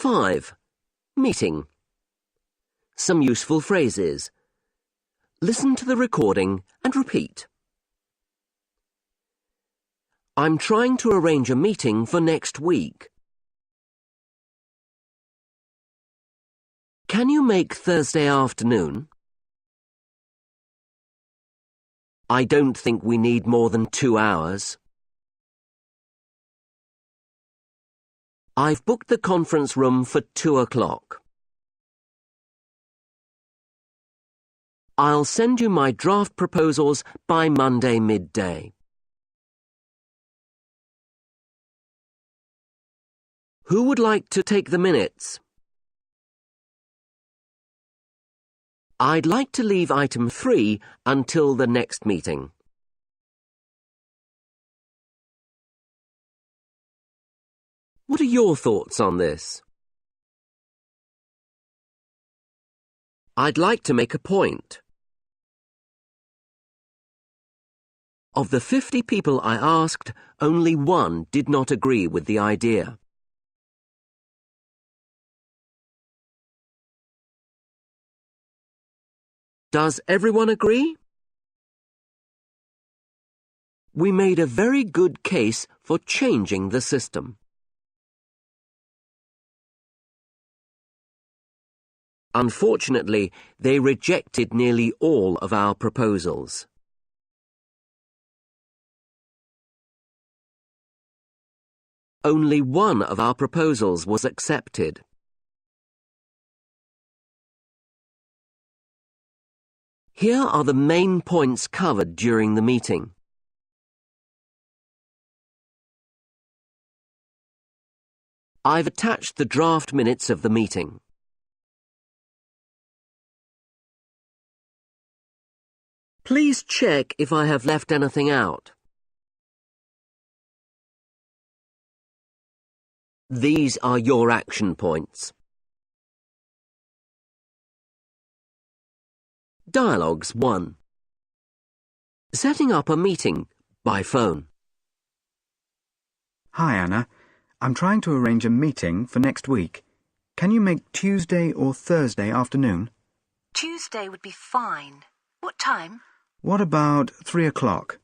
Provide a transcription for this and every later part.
5. Meeting. Some useful phrases. Listen to the recording and repeat. I'm trying to arrange a meeting for next week. Can you make Thursday afternoon? I don't think we need more than 2 hours. I've booked the conference room for 2 o'clock. I'll send you my draft proposals by Monday midday. Who would like to take the minutes? I'd like to leave item 3 until the next meeting. What are your thoughts on this? I'd like to make a point. Of the 50 people I asked, only 1 did not agree with the idea. Does everyone agree? We made a very good case for changing the system. Unfortunately, they rejected nearly all of our proposals. Only 1 of our proposals was accepted. Here are the main points covered during the meeting. I've attached the draft minutes of the meeting. Please check if I have left anything out. These are your action points. Dialogues 1. Setting up a meeting by phone. Hi, Anna. I'm trying to arrange a meeting for next week. Can you make Tuesday or Thursday afternoon? Tuesday would be fine. What time? What about 3 o'clock?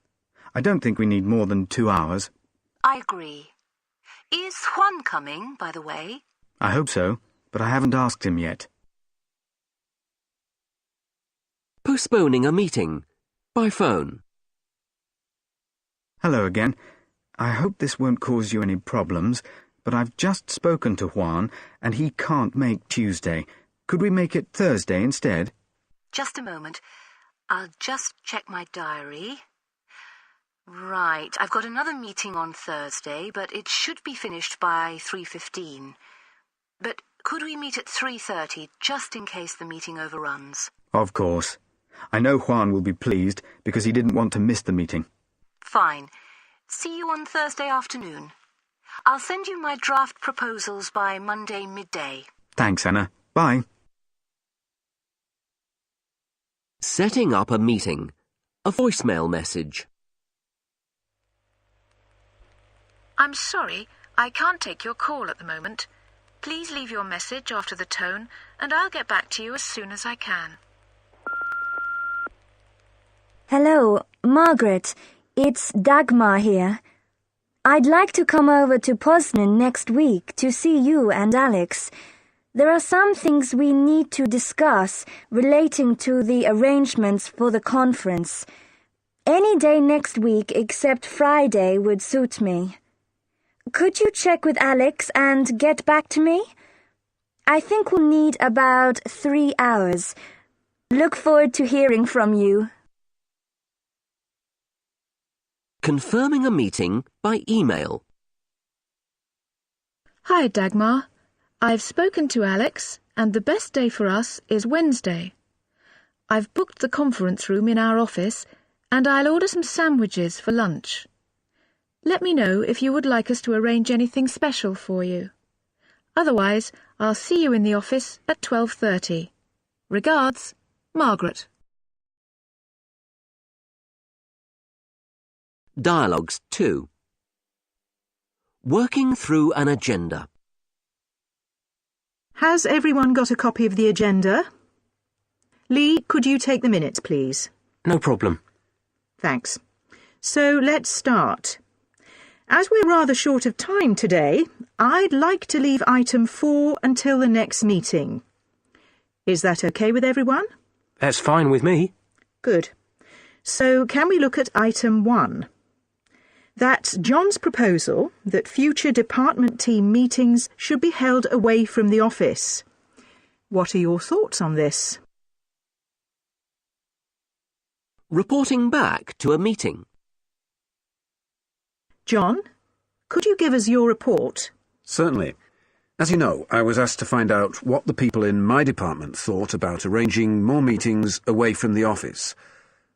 I don't think we need more than 2 hours. I agree. Is Juan coming, by the way? I hope so, but I haven't asked him yet. Postponing a meeting by phone. Hello again. I hope this won't cause you any problems, but I've just spoken to Juan, and he can't make Tuesday. Could we make it Thursday instead? Just a moment. I'll just check my diary. Right, I've got another meeting on Thursday, but it should be finished by 3:15. But could we meet at 3:30, just in case the meeting overruns? Of course. I know Juan will be pleased, because he didn't want to miss the meeting. Fine. See you on Thursday afternoon. I'll send you my draft proposals by Monday midday. Thanks, Anna. Bye. Setting up a meeting. A voicemail message. I'm sorry, I can't take your call at the moment. Please leave your message after the tone, and I'll get back to you as soon as I can. Hello, Margaret. It's Dagmar here. I'd like to come over to Poznan next week to see you and Alex. There are some things we need to discuss relating to the arrangements for the conference. Any day next week except Friday would suit me. Could you check with Alex and get back to me? I think we'll need about 3 hours. Look forward to hearing from you. Confirming a meeting by email. Hi, Dagmar. I've spoken to Alex, and the best day for us is Wednesday. I've booked the conference room in our office, and I'll order some sandwiches for lunch. Let me know if you would like us to arrange anything special for you. Otherwise, I'll see you in the office at 12:30. Regards, Margaret. Dialogues 2. Working through an agenda. Has everyone got a copy of the agenda? Lee, could you take the minutes, please? No problem. Thanks. So let's start. As we're rather short of time today, I'd like to leave item 4 until the next meeting. Is that okay with everyone? That's fine with me. Good. So can we look at item 1? That's John's proposal that future department team meetings should be held away from the office. What are your thoughts on this? Reporting back to a meeting. John, could you give us your report? Certainly. As you know, I was asked to find out what the people in my department thought about arranging more meetings away from the office.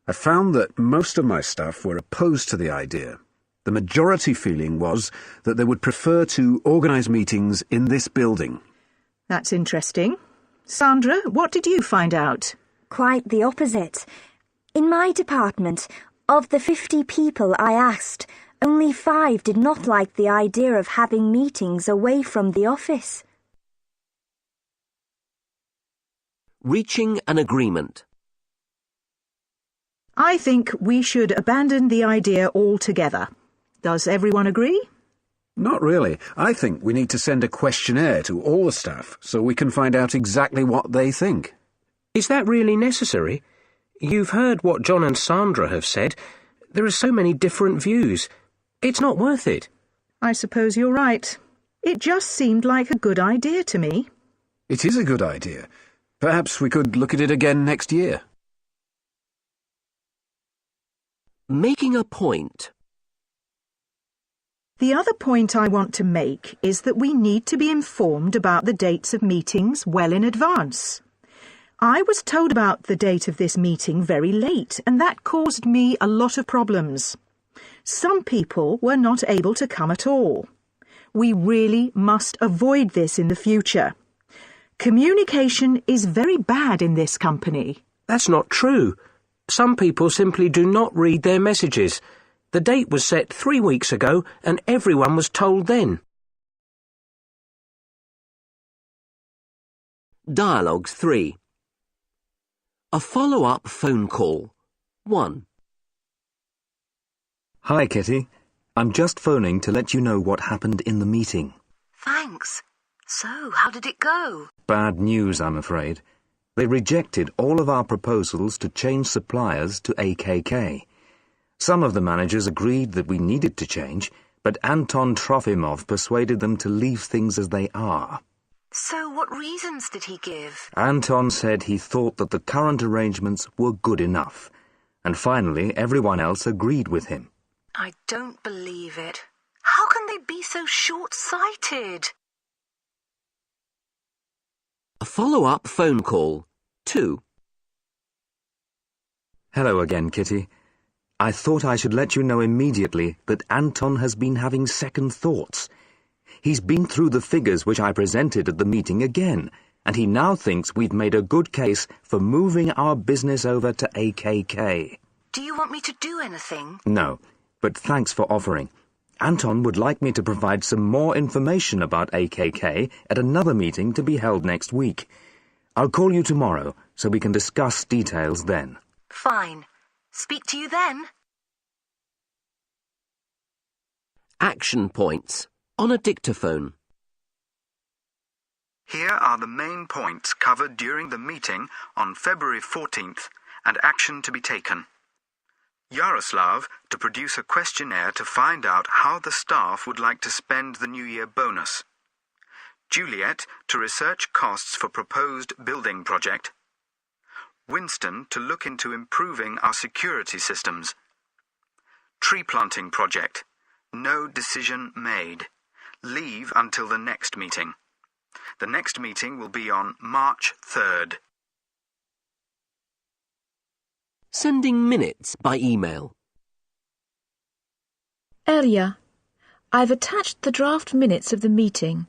I found that most of my staff were opposed to the idea. The majority feeling was that they would prefer to organise meetings in this building. That's interesting. Sandra, what did you find out? Quite the opposite. In my department, of the 50 people I asked, only 5 did not like the idea of having meetings away from the office. Reaching an agreement. I think we should abandon the idea altogether. Does everyone agree? Not really. I think we need to send a questionnaire to all the staff so we can find out exactly what they think. Is that really necessary? You've heard what John and Sandra have said. There are so many different views. It's not worth it. I suppose you're right. It just seemed like a good idea to me. It is a good idea. Perhaps we could look at it again next year. Making a point. The other point I want to make is that we need to be informed about the dates of meetings well in advance. I was told about the date of this meeting very late, and that caused me a lot of problems. Some people were not able to come at all. We really must avoid this in the future. Communication is very bad in this company. That's not true. Some people simply do not read their messages. The date was set 3 weeks ago, and everyone was told then. Dialogues 3. A follow-up phone call. 1. Hi, Kitty. I'm just phoning to let you know what happened in the meeting. Thanks. So, how did it go? Bad news, I'm afraid. They rejected all of our proposals to change suppliers to AKK. Some of the managers agreed that we needed to change, but Anton Trofimov persuaded them to leave things as they are. So, what reasons did he give? Anton said he thought that the current arrangements were good enough, and finally everyone else agreed with him. I don't believe it. How can they be so short-sighted? A follow-up phone call. 2. Hello again, Kitty. I thought I should let you know immediately that Anton has been having second thoughts. He's been through the figures which I presented at the meeting again, and he now thinks we've made a good case for moving our business over to AKK. Do you want me to do anything? No, but thanks for offering. Anton would like me to provide some more information about AKK at another meeting to be held next week. I'll call you tomorrow so we can discuss details then. Fine. Speak to you then. Action points. On a dictaphone. Here are the main points covered during the meeting on February 14th and action to be taken. Yaroslav to produce a questionnaire to find out how the staff would like to spend the New Year bonus. Juliet to research costs for proposed building project. Winston to look into improving our security systems. Tree planting project. No decision made. Leave until the next meeting. The next meeting will be on March 3rd. Sending minutes by email. Elia, I've attached the draft minutes of the meeting.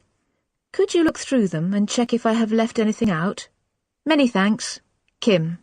Could you look through them and check if I have left anything out? Many thanks. Kim.